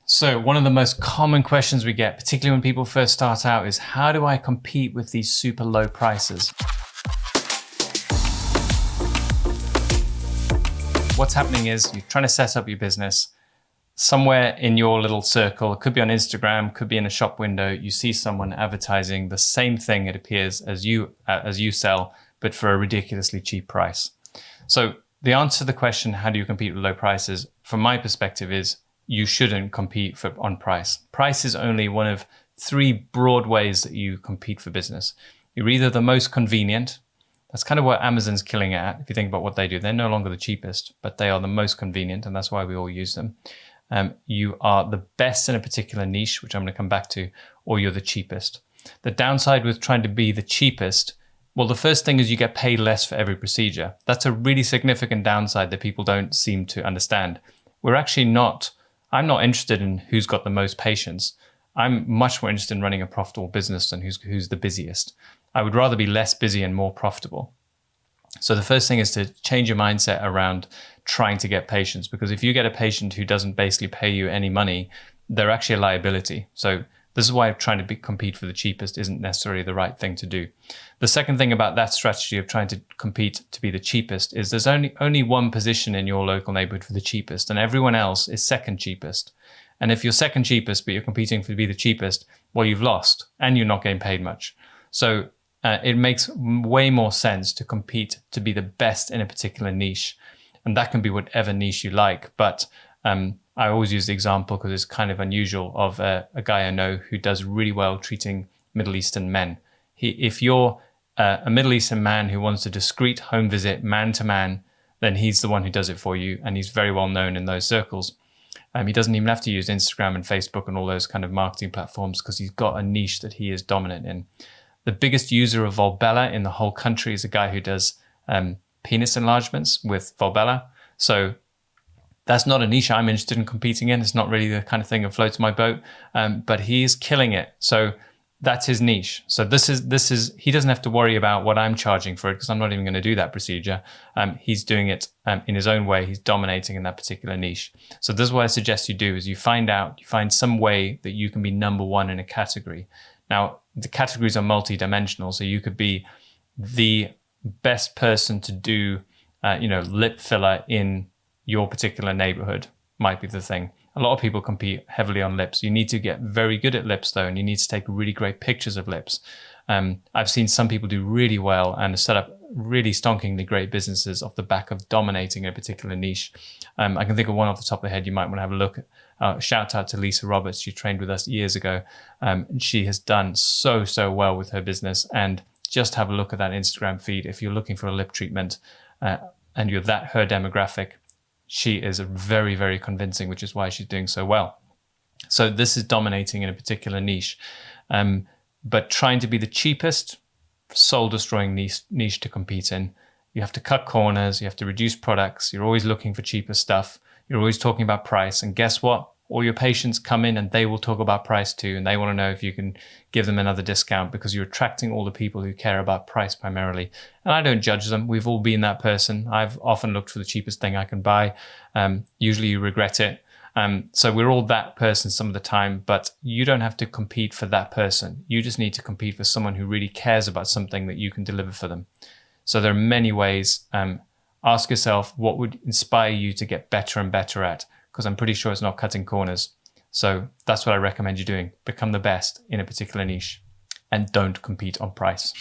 So one of the most common questions we get, particularly when people first start out, is how do I compete with these super low prices? What's happening is you're trying to set up your business. Somewhere in your little circle, it could be on Instagram, could be in a shop window, you see someone advertising the same thing, it appears, as you sell, but for a ridiculously cheap price. So the answer to the question, how do you compete with low prices, from my perspective is you shouldn't compete on price. Price is only one of three broad ways that you compete for business. You're either the most convenient. That's kind of what Amazon's killing it at. If you think about what they do, they're no longer the cheapest, but they are the most convenient, and that's why we all use them. You are the best in a particular niche, which I'm going to come back to, or you're the cheapest. The downside with trying to be the cheapest, well, the first thing is you get paid less for every procedure. That's a really significant downside that people don't seem to understand. I'm not interested in who's got the most patients. I'm much more interested in running a profitable business than who's the busiest. I would rather be less busy and more profitable. So the first thing is to change your mindset around trying to get patients, because if you get a patient who doesn't basically pay you any money, they're actually a liability. So this is why trying to compete for the cheapest isn't necessarily the right thing to do. The second thing about that strategy of trying to compete to be the cheapest is there's only one position in your local neighborhood for the cheapest, and everyone else is second cheapest. And if you're second cheapest, but you're competing to be the cheapest, well, you've lost and you're not getting paid much. So it makes way more sense to compete to be the best in a particular niche. And that can be whatever niche you like. But I always use the example because it's kind of unusual of a guy I know who does really well treating Middle Eastern men. If you're a Middle Eastern man who wants a discreet home visit man to man, then he's the one who does it for you. And he's very well known in those circles. He doesn't even have to use Instagram and Facebook and all those kind of marketing platforms because he's got a niche that he is dominant in. The biggest user of Volbella in the whole country is a guy who does penis enlargements with Volbella. So that's not a niche I'm interested in competing in. It's not really the kind of thing that floats my boat, but he's killing it. So that's his niche. So this is he doesn't have to worry about what I'm charging for it because I'm not even going to do that procedure. He's doing it in his own way. He's dominating in that particular niche. So this is what I suggest you do: is you find some way that you can be number one in a category. Now the categories are multi-dimensional, so you could be the best person to do, lip filler in your particular neighborhood might be the thing. A lot of people compete heavily on lips. You need to get very good at lips though, and you need to take really great pictures of lips. I've seen some people do really well and set up really stonkingly great businesses off the back of dominating a particular niche. I can think of one off the top of the head you might want to have a look at. Shout out to Lisa Roberts. She trained with us years ago. She has done so well with her business, and just have a look at that Instagram feed. If you're looking for a lip treatment and you're her demographic, she is very, very convincing, which is why she's doing so well. So this is dominating in a particular niche. But trying to be the cheapest, soul-destroying niche to compete in. You have to cut corners, you have to reduce products, you're always looking for cheaper stuff, you're always talking about price, and guess what? All your patients come in and they will talk about price too, and they want to know if you can give them another discount because you're attracting all the people who care about price primarily. And I don't judge them. We've all been that person. I've often looked for the cheapest thing I can buy. Usually you regret it. So we're all that person some of the time, but you don't have to compete for that person. You just need to compete for someone who really cares about something that you can deliver for them. So there are many ways. Ask yourself, what would inspire you to get better and better at? Because I'm pretty sure it's not cutting corners. So that's what I recommend you doing. Become the best in a particular niche and don't compete on price.